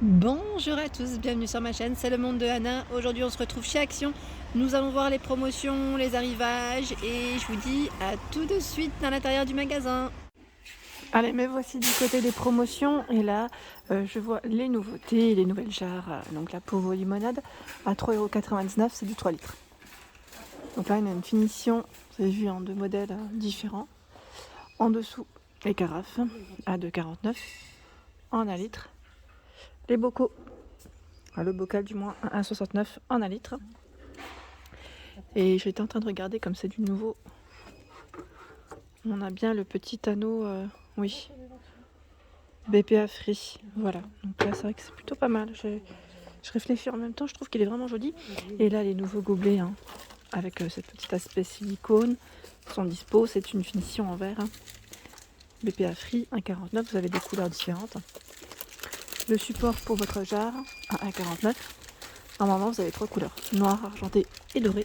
Bonjour à tous, bienvenue sur ma chaîne, c'est le monde de Anna. Aujourd'hui on se retrouve chez Action. Nous allons voir les promotions, les arrivages et je vous dis à tout de suite à l'intérieur du magasin. Allez, me voici du côté des promotions et là je vois les nouveautés, les nouvelles jarres. Donc la pauvre limonade à 3,99 €, c'est du 3 litres. Donc là il y a une finition, vous avez vu, en deux modèles différents. En dessous les carafes à 2,49 € en 1 litre. Les bocaux, le bocal du moins à 1,69 € en 1 litre. Et j'étais en train de regarder comme c'est du nouveau. On a bien le petit anneau, oui, BPA Free. Voilà, donc là c'est vrai que c'est plutôt pas mal. Je réfléchis en même temps, je trouve qu'il est vraiment joli. Et là les nouveaux gobelets, avec cette petit aspect silicone, sont dispo. C'est une finition en verre. BPA Free, 1,49 €. Vous avez des couleurs différentes. Le support pour votre jarre à 1,49 €. Normalement vous avez 3 couleurs, noir, argenté et doré.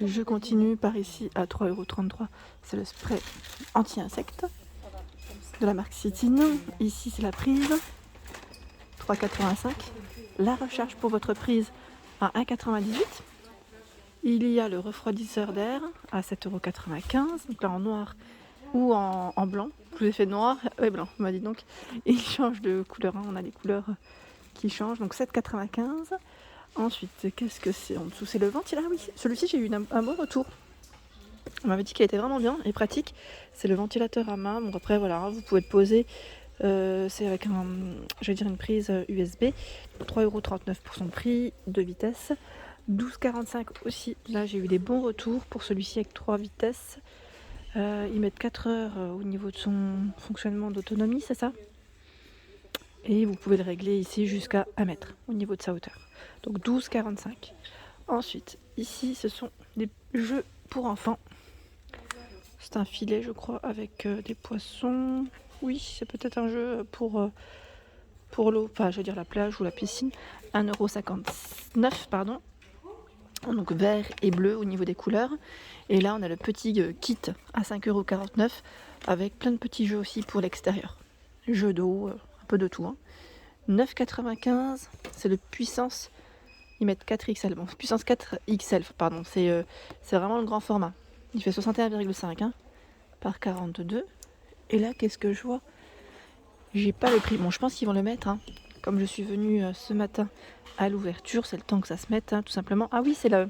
Je continue par ici à 3,33 €. C'est le spray anti-insectes de la marque Citine. Ici c'est la prise, 3,85 €. La recharge pour votre prise à 1,98 €. Il y a le refroidisseur d'air à 7,95 €. Donc là en noir ou en blanc. Je vous ai fait noir et blanc, on m'a dit donc. Et il change de couleur, on a des couleurs qui changent. Donc 7,95 €. Ensuite, qu'est-ce que c'est en dessous? C'est le ventilateur. Ah oui, celui-ci j'ai eu un bon retour. On m'avait dit qu'il était vraiment bien et pratique. C'est le ventilateur à main. Bon après voilà, vous pouvez le poser. C'est avec une prise USB. 3,39 € pour son prix, 2 vitesses. 12,45 € aussi. Là j'ai eu des bons retours pour celui-ci avec 3 vitesses. Ils mettent 4 heures au niveau de son fonctionnement d'autonomie, c'est ça? Et vous pouvez le régler ici jusqu'à 1 mètre au niveau de sa hauteur. Donc 12,45 €. Ensuite, ici ce sont des jeux pour enfants. C'est un filet, je crois, avec des poissons. Oui, c'est peut-être un jeu pour l'eau, enfin, je veux dire la plage ou la piscine. 1,59 €, pardon. Donc vert et bleu au niveau des couleurs. Et là, on a le petit kit à 5,49 € avec plein de petits jeux aussi pour l'extérieur. Jeux d'eau, un peu de tout. 9,95 €, c'est le puissance. Ils mettent 4XL. Bon, puissance 4XL, pardon. C'est vraiment le grand format. Il fait 61,5 par 42. Et là, qu'est-ce que je vois? J'ai pas le prix. Bon, je pense qu'ils vont le mettre. Comme je suis venue ce matin à l'ouverture, c'est le temps que ça se mette, tout simplement. Ah oui, c'est la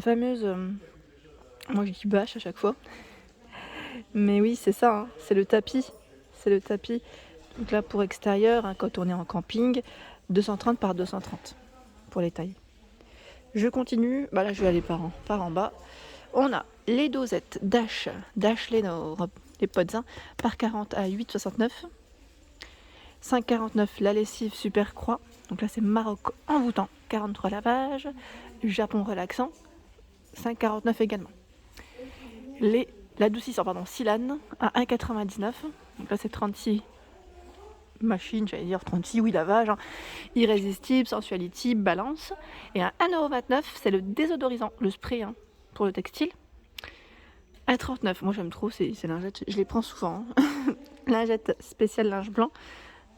fameuse. Moi, je dis bâche à chaque fois. Mais oui, c'est ça. C'est le tapis. C'est le tapis. Donc là, pour extérieur, quand on est en camping, 230 par 230 pour les tailles. Je continue. Bah là, je vais aller par en bas. On a les dosettes Dashley, les pods, par 40 à 8,69 €. 5,49 € la lessive Super Croix. Donc là, c'est Maroc envoûtant. 43 lavages. Japon relaxant. 5,49 € également. L'adoucissant, Silane à 1,99 €. Donc là, c'est 36 machines, j'allais dire 36, oui, lavages. Irrésistible, Sensuality, Balance. Et à 1,29 €, c'est le désodorisant, le spray pour le textile. 1,39 €. Moi, j'aime trop ces lingettes. Je les prends souvent. Lingette spéciale linge blanc.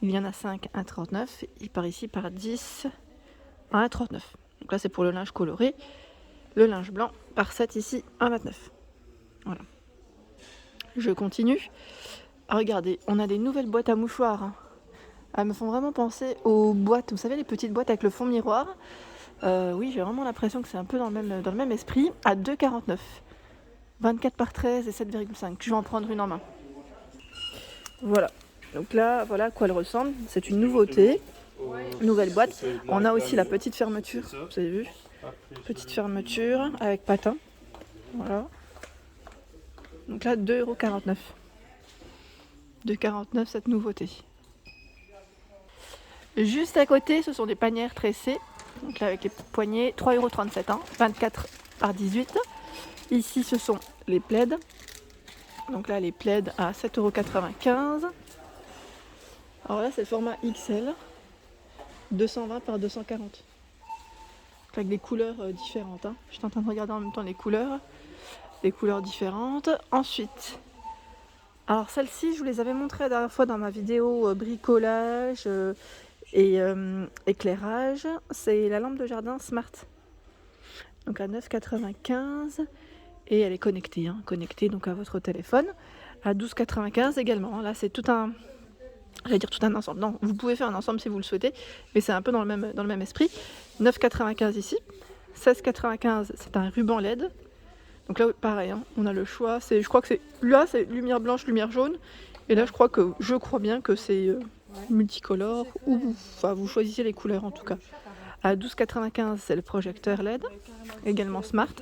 Il y en a 5, 1,39 €. Il part ici par 10 à 1,39 €. Donc là, c'est pour le linge coloré. Le linge blanc par 7 ici, 1,29 €. Voilà. Je continue. Regardez, on a des nouvelles boîtes à mouchoirs. Elles me font vraiment penser aux boîtes, vous savez, les petites boîtes avec le fond miroir. Oui, j'ai vraiment l'impression que c'est un peu dans le même esprit. À 2,49 €. 24 par 13 et 7,5 €. Je vais en prendre une en main. Voilà. Donc là, voilà à quoi elle ressemble. C'est une nouveauté. Nouvelle boîte. On a aussi la petite fermeture. Vous avez vu? Petite fermeture avec patin. Voilà. Donc là, 2,49 €. 2,49 € cette nouveauté. Juste à côté, ce sont des panières tressées. Donc là, avec les poignées, 3,37 €. 24 par 18. Ici, ce sont les plaids. Donc là, les plaids à 7,95 €. Alors là, c'est le format XL. 220 par 240. Avec des couleurs différentes. Je suis en train de regarder en même temps les couleurs différentes. Ensuite, Alors celles-ci, je vous les avais montrées la dernière fois dans ma vidéo bricolage et éclairage. C'est la lampe de jardin Smart. Donc à 9,95 et elle est connectée, connectée donc à votre téléphone. À 12,95 également. Là c'est tout un... J'allais dire tout un ensemble. Non, vous pouvez faire un ensemble si vous le souhaitez, mais c'est un peu dans le même esprit. 9,95 ici. 16,95 c'est un ruban LED. Donc là pareil, on a le choix. Je crois que c'est là c'est lumière blanche, lumière jaune. Et là je crois bien que c'est multicolore ou enfin vous choisissez les couleurs en tout cas. À 12,95 c'est le projecteur LED, également Smart.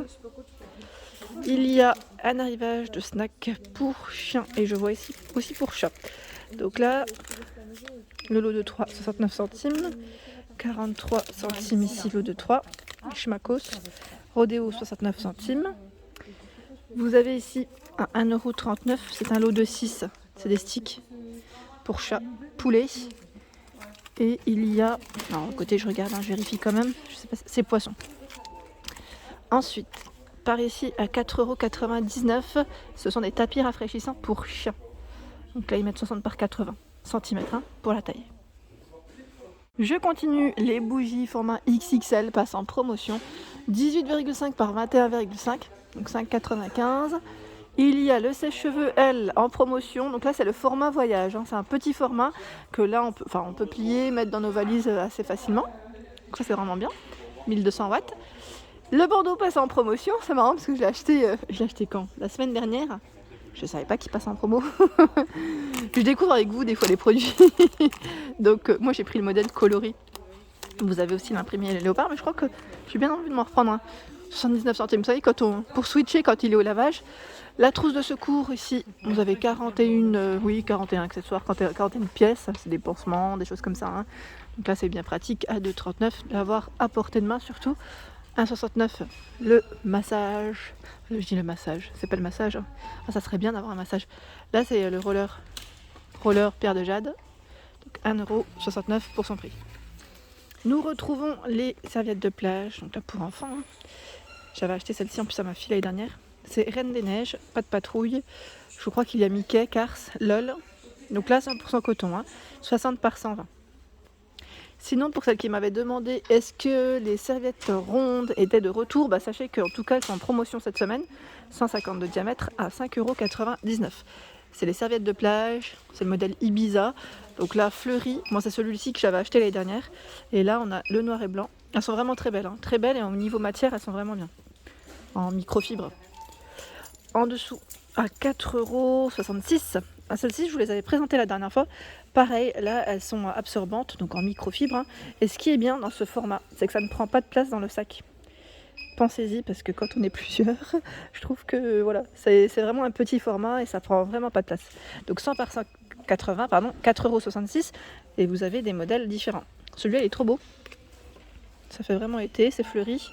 Il y a un arrivage de snack pour chien et je vois ici aussi pour chat. Donc là, le lot de 3, 69 centimes, 43 centimes ici, lot de 3, Schmackos, Rodéo 69 centimes. Vous avez ici un 1,39 €, c'est un lot de 6, c'est des sticks pour chat, poulet. Et il y a, alors à côté je regarde, je vérifie quand même, je sais pas, c'est poisson. Ensuite, par ici à 4,99 €, ce sont des tapis rafraîchissants pour chiens. Donc là ils mettent 60 par 80 cm pour la taille. Je continue, les bougies format XXL passent en promotion. 18,5 par 21,5, donc 5,95 €. Il y a le sèche-cheveux L en promotion, donc là c'est le format voyage, c'est un petit format que là on peut plier, mettre dans nos valises assez facilement. Donc ça c'est vraiment bien, 1200 watts. Le bandeau passe en promotion, c'est marrant parce que je l'ai acheté quand? La semaine dernière. Je savais pas qu'il passe en promo. Je découvre avec vous des fois les produits. Donc moi j'ai pris le modèle coloris. Vous avez aussi l'imprimé léopard, mais je crois que j'ai bien envie de m'en reprendre un. 79 centimes, vous savez, pour switcher quand il est au lavage. La trousse de secours ici, vous avez 41 accessoires, 41 pièces, c'est des pansements, des choses comme ça. Donc là c'est bien pratique, à 2,39 €, l'avoir à portée de main surtout. 1,69 €, le massage. Je dis le massage, c'est pas le massage. Ah, ça serait bien d'avoir un massage. Là c'est le roller pierre de jade. Donc 1,69 € pour son prix. Nous retrouvons les serviettes de plage, donc là pour enfants. J'avais acheté celle-ci en plus à ma fille l'année dernière. C'est Reine des Neiges, pas de patrouille. Je crois qu'il y a Mickey, Cars, LOL. Donc là 100% coton, 60 par 120. Sinon, pour celle qui m'avait demandé est-ce que les serviettes rondes étaient de retour, sachez qu'en tout cas elles sont en promotion cette semaine, 150 de diamètre à 5,99 €. C'est les serviettes de plage, c'est le modèle Ibiza. Donc là fleuri, moi c'est celui-ci que j'avais acheté l'année dernière. Et là on a le noir et blanc. Elles sont vraiment très belles, très belles, et au niveau matière elles sont vraiment bien. En microfibre. En dessous à 4,66 €. Celles-ci je vous les avais présentées la dernière fois. Pareil, là elles sont absorbantes, donc en microfibre. Et ce qui est bien dans ce format, c'est que ça ne prend pas de place dans le sac. Pensez-y, parce que quand on est plusieurs, je trouve que voilà, c'est vraiment un petit format et ça prend vraiment pas de place. Donc 100 par 80, pardon, 4,66 €, et vous avez des modèles différents. Celui-là il est trop beau. Ça fait vraiment été, c'est fleuri.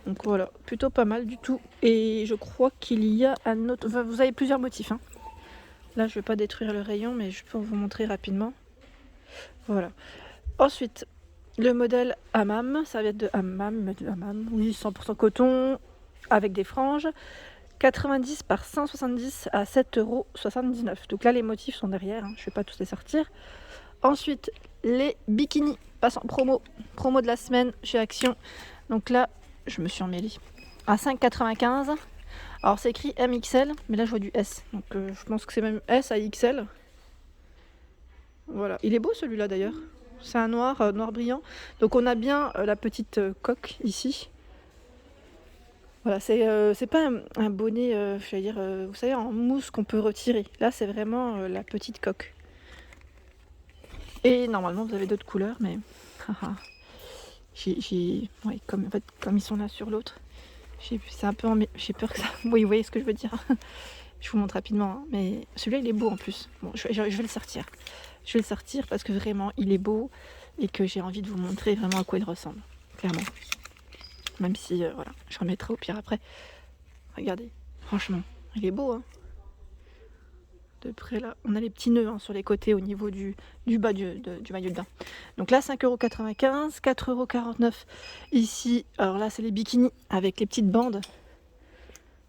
Donc voilà, plutôt pas mal du tout. Et je crois qu'il y a un autre... Enfin, vous avez plusieurs motifs. Là, je ne vais pas détruire le rayon, mais je peux vous montrer rapidement. Voilà. Ensuite, le modèle Hammam, serviette de Hammam, oui, 100% coton, avec des franges. 90 par 170 à 7,79 €. Donc là, les motifs sont derrière, je ne vais pas tous les sortir. Ensuite, les bikinis passent en promo de la semaine chez Action. Donc là, je me suis emmêlée. À 5,95 €. Alors c'est écrit MXL, mais là je vois du S. Donc je pense que c'est même S à XL. Voilà, il est beau celui-là d'ailleurs. C'est un noir brillant. Donc on a bien la petite coque ici. Voilà, c'est pas un bonnet, j'allais dire, vous savez, en mousse qu'on peut retirer. Là c'est vraiment la petite coque. Et normalement vous avez d'autres couleurs, mais ouais, comme ils sont là sur l'autre, c'est un peu j'ai peur que ça... Oui, vous voyez ce que je veux dire. Je vous montre rapidement, mais celui-là il est beau en plus. Bon, je vais le sortir. Je vais le sortir parce que vraiment il est beau et que j'ai envie de vous montrer vraiment à quoi il ressemble, clairement. Même si, voilà, je remettrai au pire après. Regardez, franchement, il est beau, De près là, on a les petits nœuds sur les côtés au niveau du bas du maillot de bain. Donc là 5,95 €, 4,49 € ici. Alors là c'est les bikinis avec les petites bandes.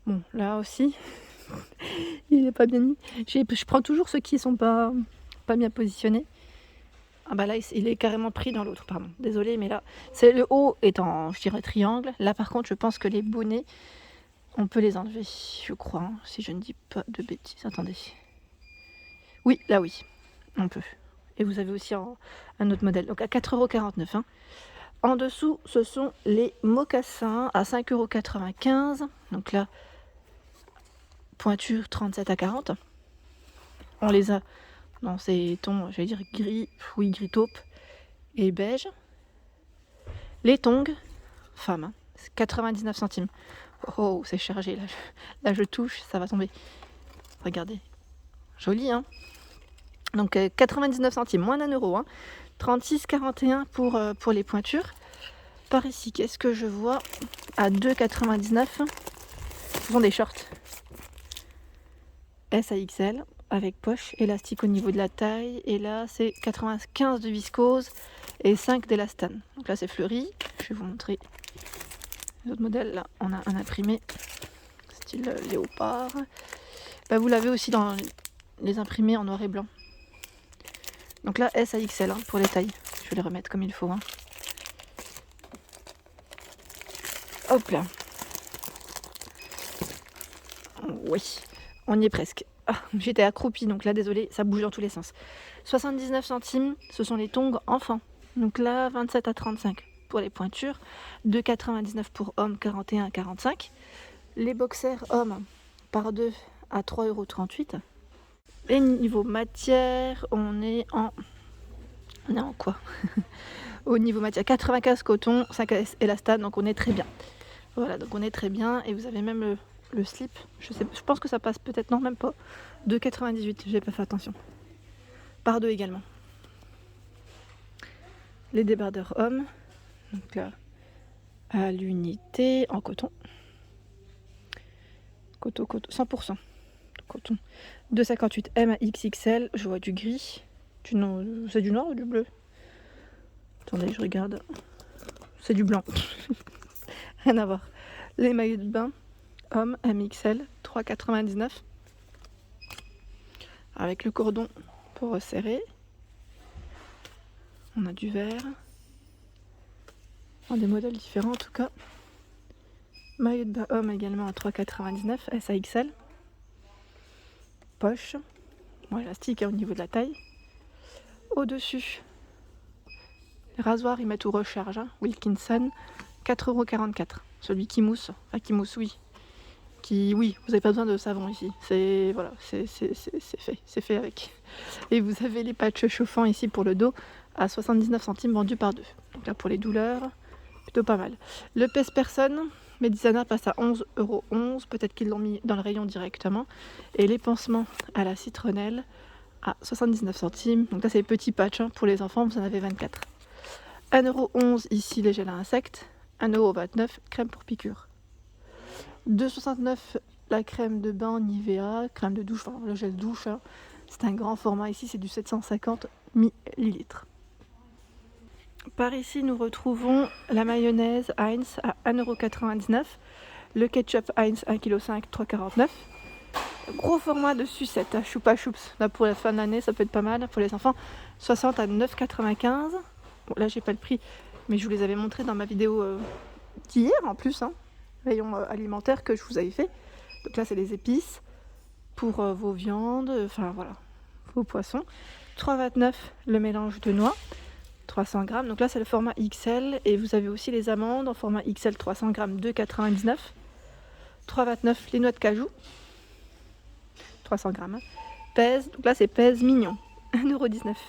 Bon là aussi, Il n'est pas bien mis. Je prends toujours ceux qui sont pas bien positionnés. Ah bah là, il est carrément pris dans l'autre, pardon. Désolée, mais là, le haut est en, je dirais, triangle. Là, par contre, je pense que les bonnets, on peut les enlever, je crois, hein, si je ne dis pas de bêtises. Attendez. Oui, là, oui, on peut. Et vous avez aussi un autre modèle, donc à 4,49 €. Hein. En dessous, ce sont les mocassins à 5,95 €. Donc là, pointure 37 à 40. On les a dans ces tons, j'allais dire gris, oui, gris taupe et beige. Les tongs, femmes, hein, 99 centimes. Oh, c'est chargé, là je touche, ça va tomber. Regardez, joli, hein. Donc 99 centimes, moins d'1 €, hein. 36,41 pour les pointures. Par ici, qu'est-ce que je vois à 2,99 €? Ce sont des shorts S à XL avec poche, élastique au niveau de la taille. Et là, c'est 95 de viscose et 5 d'élastane. Donc là, c'est fleuri. Je vais vous montrer les autres modèles. Là, on a un imprimé style léopard. Bah, vous l'avez aussi dans les imprimés en noir et blanc. Donc là, S à XL, hein, pour les tailles. Je vais les remettre comme il faut. Hein. Hop là. Oui, on y est presque. Ah, j'étais accroupie, donc là, désolé, ça bouge dans tous les sens. 79 centimes, ce sont les tongs enfants. Donc là, 27 à 35 pour les pointures. 2,99 € pour hommes, 41 à 45. Les boxers hommes par 2 à 3,38 €. Et niveau matière, on est en quoi? Au niveau matière, 95 coton, 5 élastane, donc on est très bien. Voilà, donc on est très bien. Et vous avez même le slip, je pense que ça passe peut-être, non, même pas. 2,98 €, j'ai pas fait attention. Par 2 également. Les débardeurs hommes, donc là, à l'unité, en coton. Coton, 100% coton. 2,58 M à XXL, je vois du gris. C'est du noir ou du bleu? Attendez, je regarde. C'est du blanc. Rien à voir. Les maillots de bain, homme, MXL, 3,99 €. Avec le cordon pour resserrer. On a du vert. Des modèles différents en tout cas. Maillot de bain homme également à 3,99 €, S à XL. Poche. Bon, élastique, hein, au niveau de la taille. Au-dessus, les rasoirs, ils mettent au recharge. Hein. Wilkinson, 4,44 €. Celui qui mousse. Enfin, qui mousse, oui. Oui, vous n'avez pas besoin de savon ici. C'est fait. C'est fait avec. Et vous avez les patchs chauffants ici pour le dos à 79 centimes vendus par 2. Donc là, pour les douleurs, plutôt pas mal. Le pèse-personne, Medicana passe à 11,11 €. Peut-être qu'ils l'ont mis dans le rayon directement. Et les pansements à la citronnelle à 79 centimes. Donc là, c'est les petits patchs, hein. Pour les enfants, vous en avez 24. 1,11 € ici, les gels à insectes. 1,29 €, crème pour piqûre. 2,69 € la crème de bain Nivea, crème de douche, enfin le gel douche. Hein. C'est un grand format ici, c'est du 750 ml. Par ici, nous retrouvons la mayonnaise Heinz à 1,99 €. Le ketchup Heinz 1,5 kg, 3,49 €. Gros format de sucette, à Choupa Choups. Là, pour la fin de l'année, ça peut être pas mal pour les enfants. 60 à 9,95 €. Bon, là, j'ai pas le prix, mais je vous les avais montrés dans ma vidéo d'hier en plus. Hein. Rayon alimentaire que je vous avais fait. Donc là, c'est les épices pour vos viandes, enfin voilà, vos poissons. 3,29 € le mélange de noix, 300 g. Donc là, c'est le format XL. Et vous avez aussi les amandes en format XL, 300 g, 2,99 €. 3,29 € les noix de cajou, 300 g. Pèse, donc là, c'est pèse mignon, 1,19 €.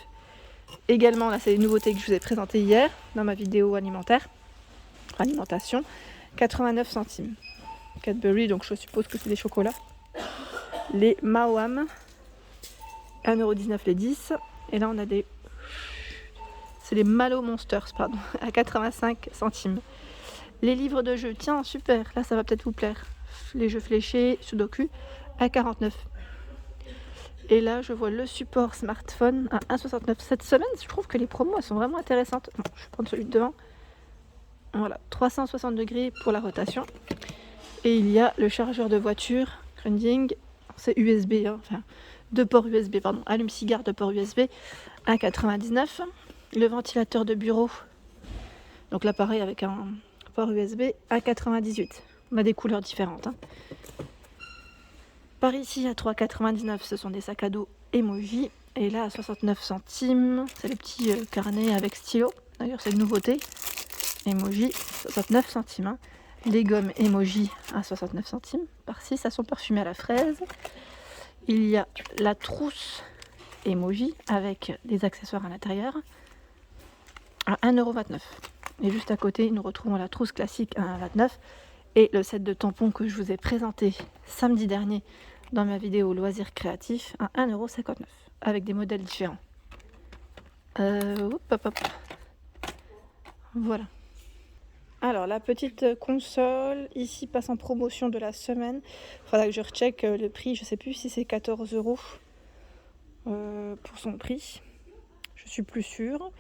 Également, là, c'est les nouveautés que je vous ai présentées hier dans ma vidéo alimentation. 89 centimes. Cadbury, donc je suppose que c'est des chocolats. Les Mawam, 1,19 € les 10. Et là, on a c'est les Malo Monsters, pardon, à 85 centimes. Les livres de jeux, tiens, super, là, ça va peut-être vous plaire. Les jeux fléchés, Sudoku, à 49. Et là, je vois le support smartphone à 1,69 € cette semaine. Je trouve que les promos, elles sont vraiment intéressantes. Bon, je vais prendre celui de devant. Voilà, 360 degrés pour la rotation. Et il y a le chargeur de voiture Grundig c'est USB, hein, enfin 2 ports USB, pardon, allume-cigare de port USB, 1,99 €. Le ventilateur de bureau, donc l'appareil avec un port USB, 1,98 €. On a des couleurs différentes, hein. Par ici, à 3,99 €, ce sont des sacs à dos Emoji. Et là, à 69 centimes, c'est le petit carnet avec stylo. D'ailleurs, c'est une nouveauté. Emoji, 69 centimes. Hein. Les gommes Emoji à 69 centimes. Par-ci, ça sont parfumés à la fraise. Il y a la trousse Emoji avec des accessoires à l'intérieur à 1,29 €. Et juste à côté, nous retrouvons la trousse classique à 1,29 € et le set de tampons que je vous ai présenté samedi dernier dans ma vidéo loisirs créatifs à 1,59 € avec des modèles différents. Hop. Voilà. Alors la petite console ici passe en promotion de la semaine. Il faudra que je recheck le prix. Je sais plus si c'est 14 € pour son prix. Je suis plus sûre.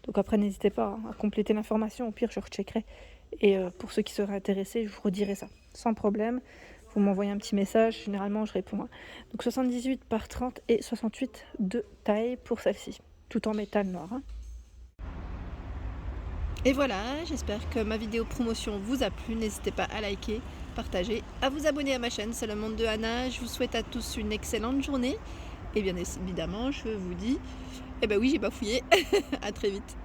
Donc après n'hésitez pas à compléter l'information. Au pire je recheckerai. Et pour ceux qui seraient intéressés, je vous redirai ça sans problème. Vous m'envoyez un petit message, généralement je réponds. Donc 78 par 30 et 68 de taille pour celle-ci, tout en métal noir. Hein. Et voilà, j'espère que ma vidéo promotion vous a plu. N'hésitez pas à liker, partager, à vous abonner à ma chaîne, c'est le monde de Anna. Je vous souhaite à tous une excellente journée. Et bien évidemment, je vous dis, eh ben oui, j'ai bafouillé. À très vite.